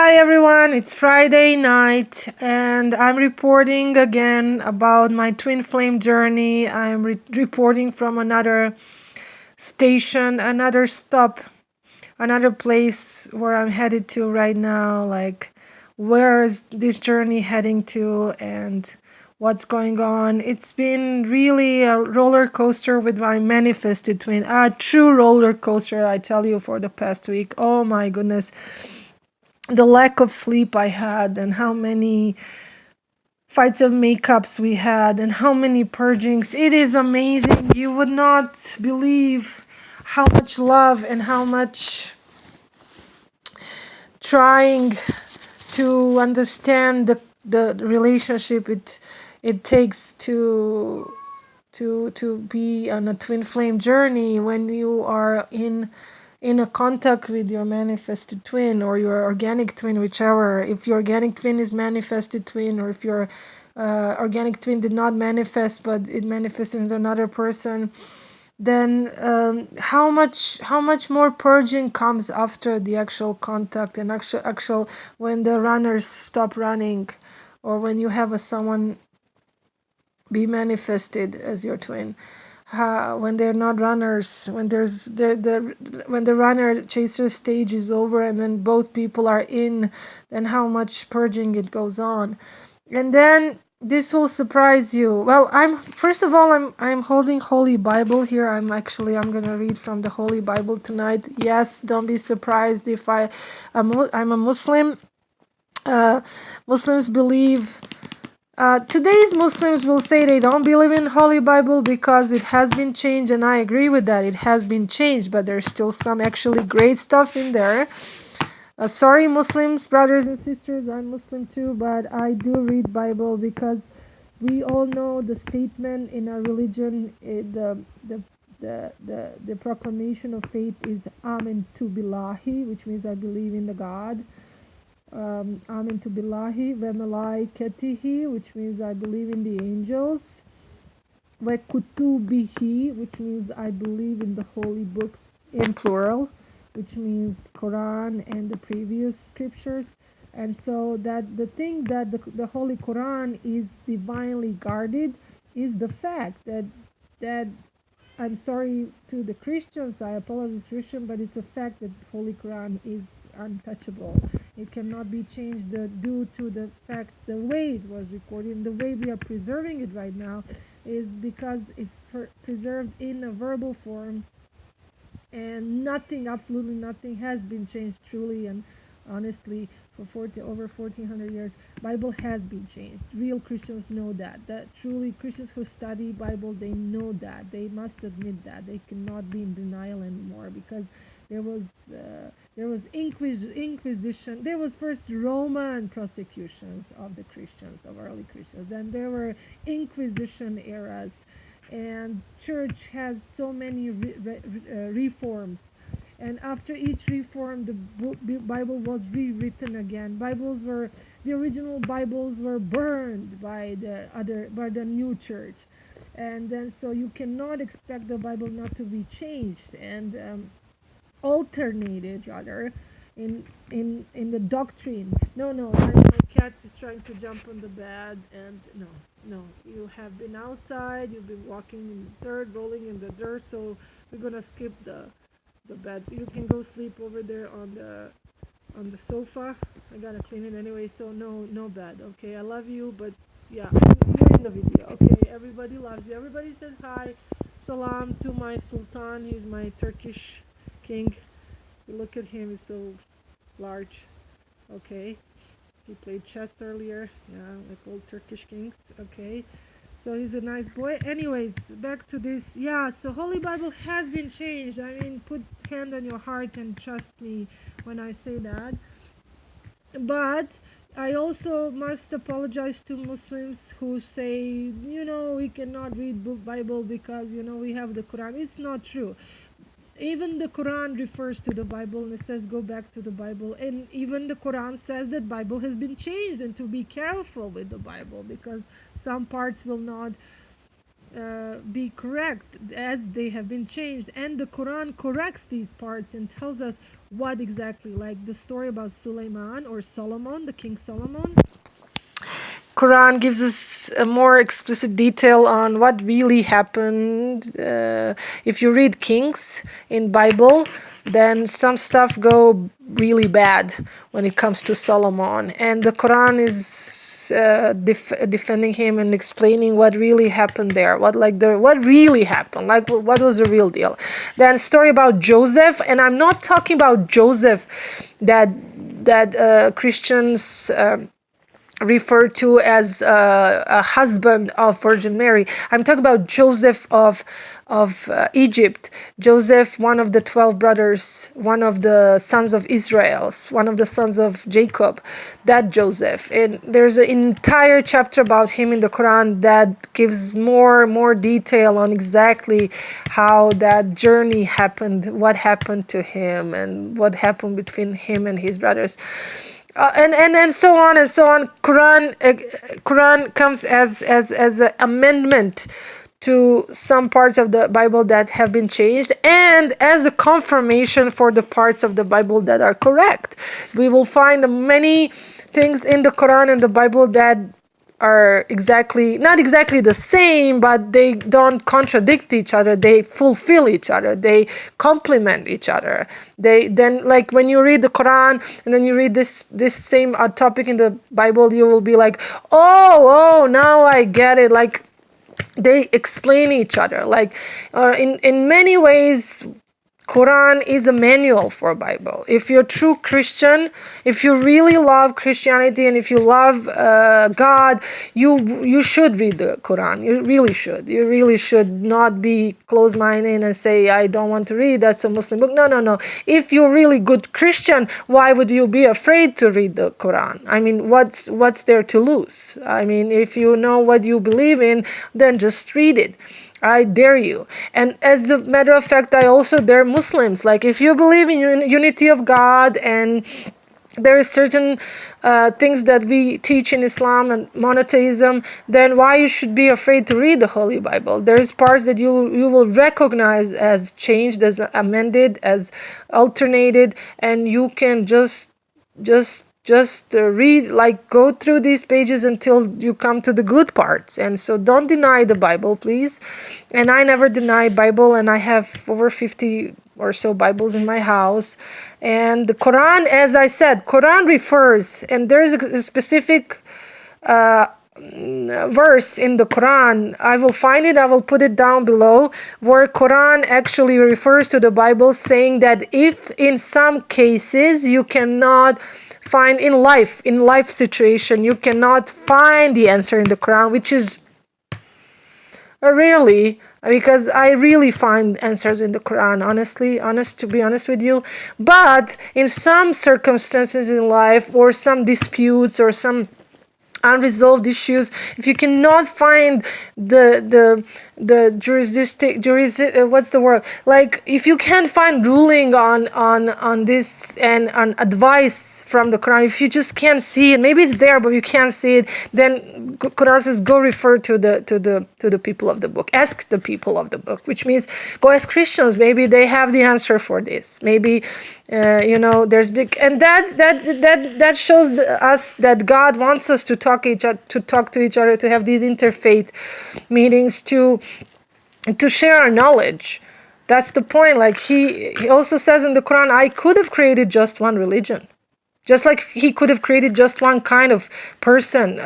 Hi everyone, it's Friday night and I'm reporting again about my twin flame journey. I'm reporting from another station, another stop, another place where I'm headed to right now. Like, where is this journey heading to and what's going on? It's been really a roller coaster with my manifested twin. A true roller coaster, I tell you, for the past week. Oh my goodness, the lack of sleep I had, and how many fights of makeups we had, and how many purgings. It is amazing. You would not believe how much love and how much trying to understand the relationship it takes to be on a twin flame journey when you are in a contact with your manifested twin or your organic twin, whichever. If your organic twin is manifested twin, or if your organic twin did not manifest but it manifested in another person, then how much more purging comes after the actual contact and actual when the runners stop running, or when you have someone be manifested as your twin. When they're not runners, when when the runner chaser stage is over and when both people are in, then how much purging it goes on. And then this will surprise you. Well, I'm holding Holy Bible here. I'm gonna read from the Holy Bible tonight. Yes, don't be surprised if I'm a Muslim. Muslims believe today's Muslims will say they don't believe in Holy Bible because it has been changed, and I agree with that. It has been changed, but there's still some actually great stuff in there. Sorry, Muslims, brothers and sisters, I'm Muslim too, but I do read Bible because we all know the statement in our religion, the proclamation of faith is Amen to Billahi, which means I believe in the God. Amen to Billahi ve malaikatihi, which means I believe in the angels. Ve kutubihi, which means I believe in the holy books in plural, which means Quran and the previous scriptures. And so that the thing that the Holy Quran is divinely guarded is the fact that I'm sorry to the Christians, I apologize Christian, but it's a fact that the Holy Quran is untouchable. It cannot be changed due to the fact the way it was recorded and the way we are preserving it right now is because it's preserved in a verbal form, and nothing, absolutely nothing has been changed truly and honestly for over 1400 years. Bible has been changed. Real Christians know that truly Christians who study Bible, they know that. They must admit that. They cannot be in denial anymore, because there was Inquisition. There was first Roman prosecutions of the Christians, of early Christians. Then there were Inquisition eras, and church has so many reforms, and after each reform the Bible was rewritten again. The original Bibles were burned by the new church, and then so you cannot expect the Bible not to be changed and alternated rather in the doctrine. No, my cat is trying to jump on the bed, and no, you have been outside, you've been walking in the dirt, rolling in the dirt, so we're gonna skip the bed. You can go sleep over there on the sofa. I gotta clean it anyway, so no bed. Okay, I love you, but yeah, you're in the video. Okay, everybody loves you. Everybody says hi. Salam to my Sultan. He's my Turkish king. Look at him, he's so large. Okay, he played chess earlier. Yeah, like old Turkish kings. Okay, so he's a nice boy. Anyways, back to this. Yeah, so Holy Bible has been changed. I mean, put hand on your heart and trust me when I say that. But I also must apologize to Muslims who say, we cannot read Bible because, we have the Quran. It's not true. Even the Quran refers to the Bible, and it says go back to the Bible. And even the Quran says that Bible has been changed, and to be careful with the Bible because some parts will not be correct as they have been changed, and the Quran corrects these parts and tells us what exactly, like the story about Suleiman or Solomon, the King Solomon. Quran gives us a more explicit detail on what really happened. If you read Kings in Bible, then some stuff go really bad when it comes to Solomon, and the Quran is defending him and explaining what really happened there, what really happened, like what was the real deal. Then story about Joseph, and I'm not talking about Joseph that Christians refer to as a husband of Virgin Mary. I'm talking about Joseph of Egypt. Joseph, one of the 12 brothers, one of the sons of Israel, one of the sons of Jacob, that Joseph. And there's an entire chapter about him in the Quran that gives more detail on exactly how that journey happened, what happened to him, and what happened between him and his brothers. And so on and so on. Quran comes as an amendment to some parts of the Bible that have been changed, and as a confirmation for the parts of the Bible that are correct. We will find many things in the Quran and the Bible that are not exactly the same, but they don't contradict each other. They fulfill each other. They complement each other. They then, like when you read the Quran and then you read this same topic in the Bible, you will be like, oh, now I get it. Like they explain each other. Like in many ways, Quran is a manual for Bible. If you're a true Christian, if you really love Christianity and if you love God, you should read the Quran. You really should. You really should not be closed-minded and say, I don't want to read, that's a Muslim book. No. If you're really good Christian, why would you be afraid to read the Quran? I mean, what's there to lose? I mean, if you know what you believe in, then just read it. I dare you. And as a matter of fact, I also dare Muslims. Like if you believe in unity of God and there are certain things that we teach in Islam and monotheism, then why you should be afraid to read the Holy Bible? There's parts that you will recognize as changed, as amended, as alternated, and you can just read, like go through these pages until you come to the good parts. And so don't deny the Bible, please. And I never deny Bible, and I have over 50 or so Bibles in my house. And the Quran, as I said, Quran refers, and there is a specific verse in the Quran. I will find it, I will put it down below, where Quran actually refers to the Bible, saying that if in some cases you cannot find in life situation, you cannot find the answer in the Quran, which is rarely, because I really find answers in the Quran, to be honest with you. But in some circumstances in life, or some disputes, or some unresolved issues, if you cannot find the what's the word, like if you can't find ruling on this and on advice from the Quran, if you just can't see it, maybe it's there but you can't see it, then Quran says go refer to the people of the book, ask the people of the book, which means go ask Christians, maybe they have the answer for this, maybe there's big, and that shows us that God wants us to talk to each other, to have these interfaith meetings, to share our knowledge. That's the point. Like he also says in the Quran, I could have created just one religion, just like he could have created just one kind of person,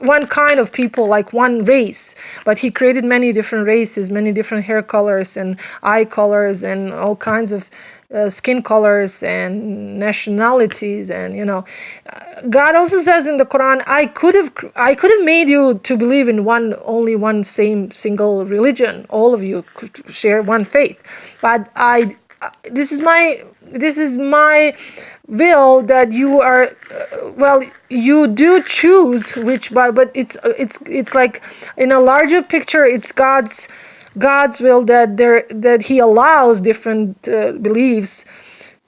one kind of people, like one race. But he created many different races, many different hair colors and eye colors and all kinds of skin colors and nationalities. And God also says in the Quran, I could have made you to believe in only one same single religion. All of you could share one faith, but this is my will that you are you do choose which, but it's like in a larger picture, it's God's will that he allows different beliefs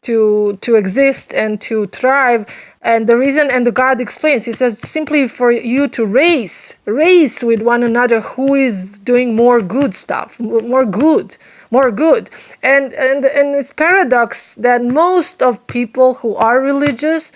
to exist and to thrive. And the reason, and the God explains, he says, simply for you to race with one another, who is doing more good stuff, more good. And it's paradox that most of people who are religious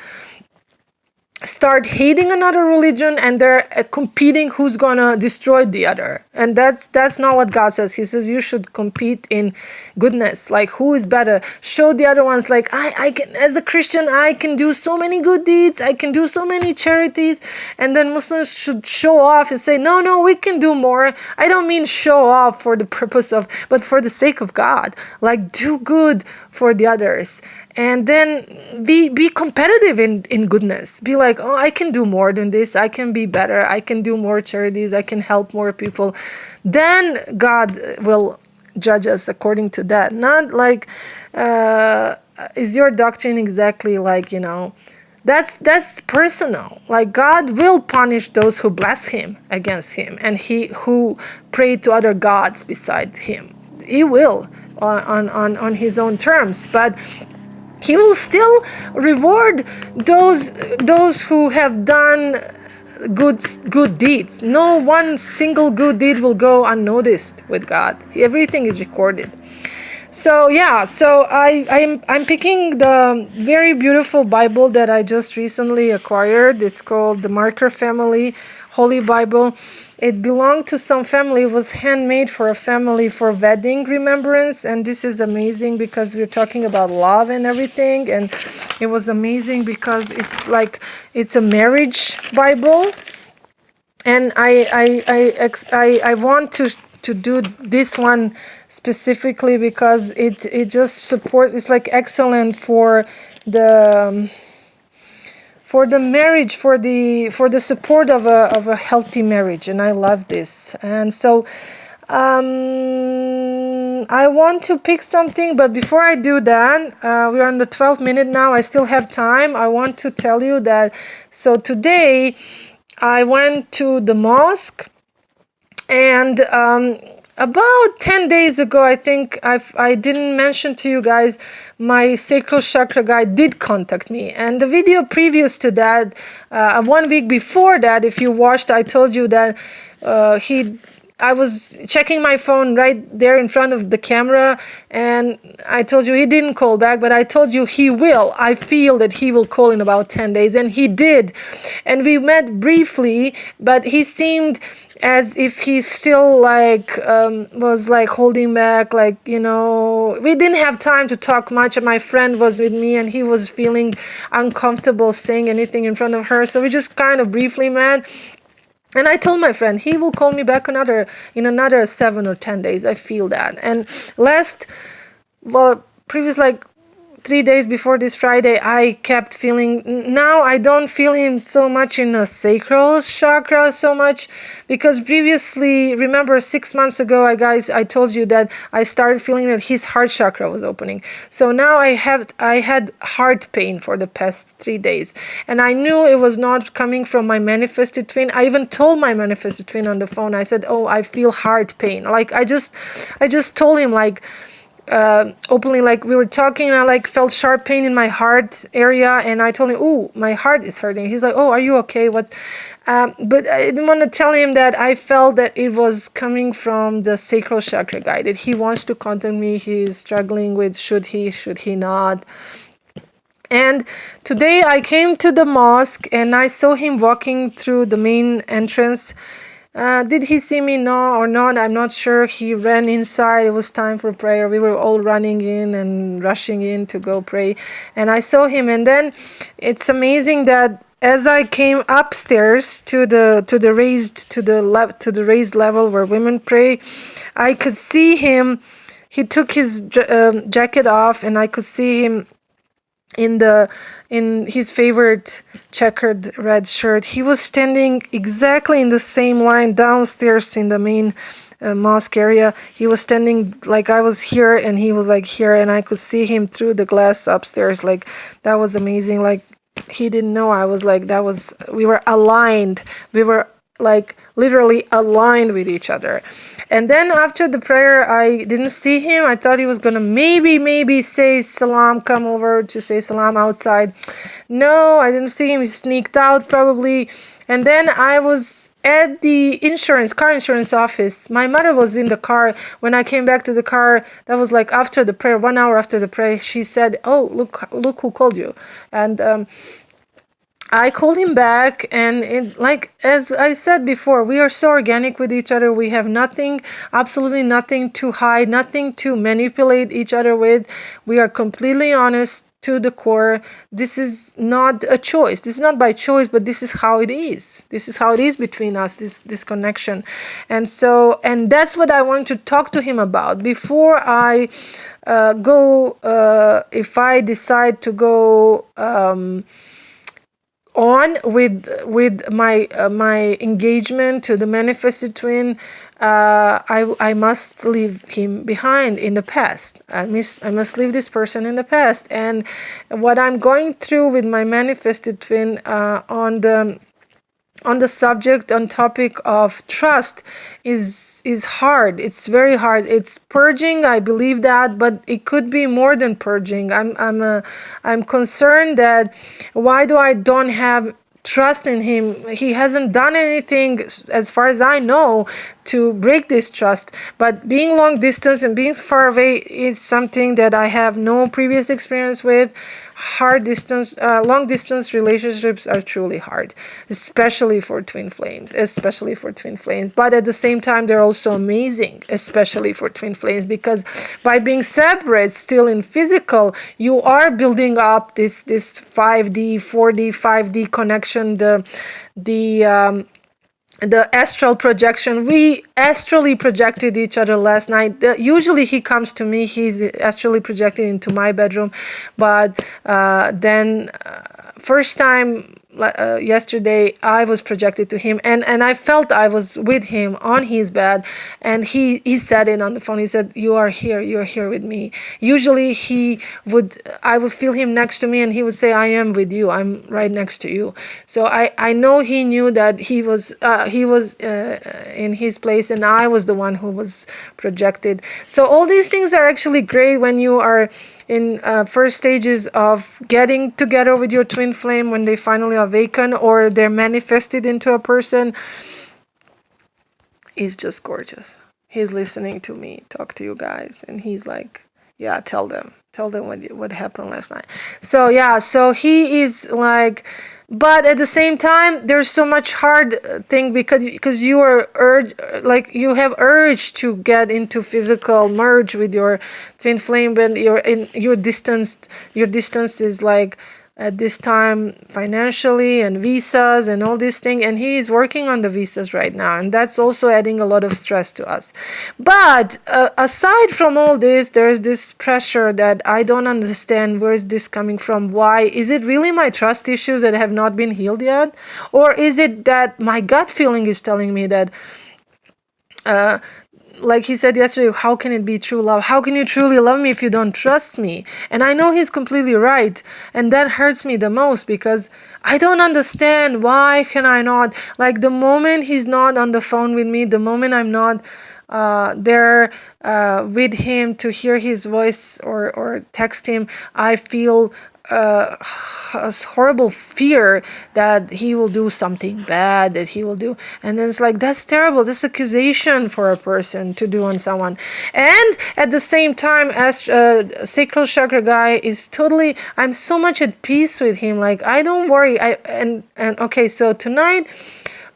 start hating another religion, and they're competing who's gonna destroy the other. And that's not what God says. He says you should compete in goodness, like who is better. Show the other ones, like I can, as a Christian, I can do so many good deeds, I can do so many charities. And then Muslims should show off and say, no, we can do more. I don't mean show off for the purpose of, but for the sake of God. Like, do good for the others. And then be competitive in goodness. Be like, oh, I can do more than this. I can be better. I can do more charities. I can help more people. Then God will judge us according to that. Not like, is your doctrine exactly like, that's personal. Like, God will punish those who blaspheme against him, and he who pray to other gods beside him. He will on his own terms. But he will still reward those who have done good deeds. No one single good deed will go unnoticed with God. Everything is recorded. So yeah, so I'm picking the very beautiful Bible that I just recently acquired. It's called the Marker Family Holy Bible. It belonged to some family. It was handmade for a family for wedding remembrance. And this is amazing because we're talking about love and everything. And it was amazing because it's a marriage Bible. And I want to do this one specifically because it just supports, it's like excellent for the marriage, for the support of a healthy marriage. And I love this. And so I want to pick something, but before I do that, we are on the 12th minute now. I still have time. I want to tell you that, so today I went to the mosque, and about 10 days ago, I think I didn't mention to you guys, my sacral chakra guy did contact me. And the video previous to that, 1 week before that, if you watched, I told you that I was checking my phone right there in front of the camera, and I told you he didn't call back, but I told you he will. I feel that he will call in about 10 days, and he did. And we met briefly, but he seemed as if he still was holding back, we didn't have time to talk much. My friend was with me, and he was feeling uncomfortable saying anything in front of her, so we just kind of briefly met. And I told my friend he will call me back in another 7 or 10 days. I feel that. And previous 3 days before this Friday, I kept feeling, now I don't feel him so much in a sacral chakra so much, because previously, remember 6 months ago, I told you that I started feeling that his heart chakra was opening. So now I had heart pain for the past 3 days, and I knew it was not coming from my manifested twin. I even told my manifested twin on the phone. I said, "Oh, I feel heart pain." I just told him openly, we were talking, and I felt sharp pain in my heart area, and I told him, "Oh, my heart is hurting." He's like, "Oh, are you okay? What?" But I didn't want to tell him that I felt that it was coming from the sacral chakra guy, that he wants to contact me. He's struggling with should he not. And today I came to the mosque, and I saw him walking through the main entrance. Did he see me? No or not? I'm not sure. He ran inside. It was time for prayer. We were all running in and rushing in to go pray. And I saw him. And then it's amazing that as I came upstairs to the raised level where women pray, I could see him. He took his jacket off, and I could see him in his favorite checkered red shirt. He was standing exactly in the same line downstairs in the main mosque area. He was standing like I was here, and he was here, and I could see him through the glass upstairs. That was amazing. He didn't know I was we were aligned. We were like literally aligned with each other. And then after the prayer, I didn't see him. I thought he was gonna maybe say salam, come over to say salam outside. No, I didn't see him. He sneaked out probably. And then I was at the car insurance office. My mother was in the car. When I came back to the car, that was like after the prayer, 1 hour after the prayer, she said, "Oh, look who called you." And I called him back, and like as I said before, we are so organic with each other. We have nothing, absolutely nothing to hide, nothing to manipulate each other with. We are completely honest to the core. This is not a choice. This is not by choice, but this is how it is. This is how it is between us, this connection. And that's what I want to talk to him about before I go, if I decide to go on with my engagement to the manifested twin. I must leave him behind in the past. I must leave this person in the past. And what I'm going through with my manifested twin on the subject, on topic of trust is hard. It's very hard. It's purging, I believe that, but it could be more than purging. I'm concerned that why do I don't have trust in him? He hasn't done anything, as far as I know, to break this trust. But being long distance and being far away is something that I have no previous experience with. Long distance relationships are truly hard, especially for twin flames. But at the same time, they're also amazing, especially for twin flames, because by being separate, still in physical, you are building up this 5D, 4D, 5D connection, the astral projection. We astrally projected each other last night. Usually he comes to me, he's astrally projected into my bedroom, but then first time yesterday I was projected to him, and I felt I was with him on his bed, and he said it on the phone. He said, you're here with me. Usually I would feel him next to me, and he would say, I am with you, I'm right next to you. So I know he knew that he was in his place, and I was the one who was projected. So all these things are actually great when you are in first stages of getting together with your twin flame, when they finally awaken or they're manifested into a person. He's just gorgeous. He's listening to me talk to you guys, and he's like, yeah, tell them what happened last night. So he is like, but at the same time, there's so much hard thing because you are you have urge to get into physical merge with your twin flame, when your distance is like at this time financially and visas and all this thing, and he is working on the visas right now, and that's also adding a lot of stress to us. But aside from all this, there's this pressure that I don't understand. Where is this coming from? Why? Is it really my trust issues that have not been healed yet? Or is it that my gut feeling is telling me that like he said yesterday, how can it be true love? How can you truly love me if you don't trust me? And I know he's completely right. And that hurts me the most, because I don't understand, why can I not? Like the moment he's not on the phone with me, the moment I'm not there with him to hear his voice or text him, I feel a horrible fear that he will do something bad, and then it's like, that's terrible. This accusation for a person to do on someone. And at the same time, as sacral chakra guy is totally, I'm so much at peace with him. Like, I don't worry. Okay, so tonight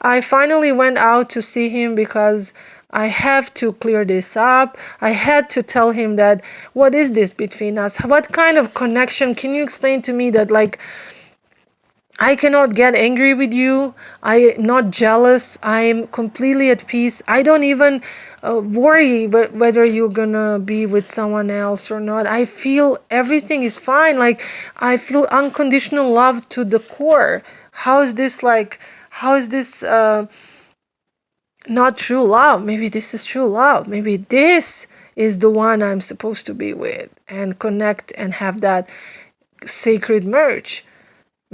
I finally went out to see him because I have to clear this up. I had to tell him that, what is this between us? What kind of connection? Can you explain to me that, like, I cannot get angry with you. I'm not jealous. I am completely at peace. I don't even worry whether you're gonna be with someone else or not. I feel everything is fine. Like, I feel unconditional love to the core. How is this not true love? Maybe this is true love. Maybe this is the one I'm supposed to be with and connect and have that sacred merge.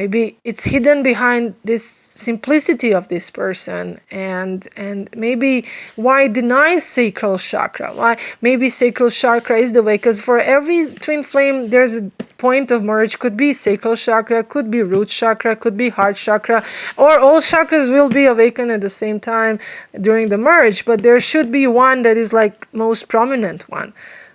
Maybe it's hidden behind this simplicity of this person, and maybe why deny sacral chakra? Why maybe sacral chakra is the way? Because for every twin flame, there's a point of merge. Could be sacral chakra, could be root chakra, could be heart chakra, or all chakras will be awakened at the same time during the merge. But there should be one that is like most prominent one.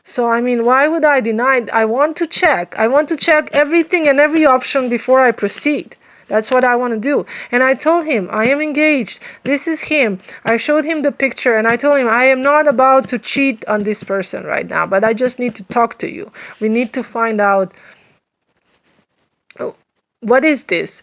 So, I mean, why would I deny it? I want to check. I want to check everything and every option before I proceed. That's what I want to do. And I told him, I am engaged. This is him. I showed him the picture and I told him, I am not about to cheat on this person right now, but I just need to talk to you. We need to find out, what is this?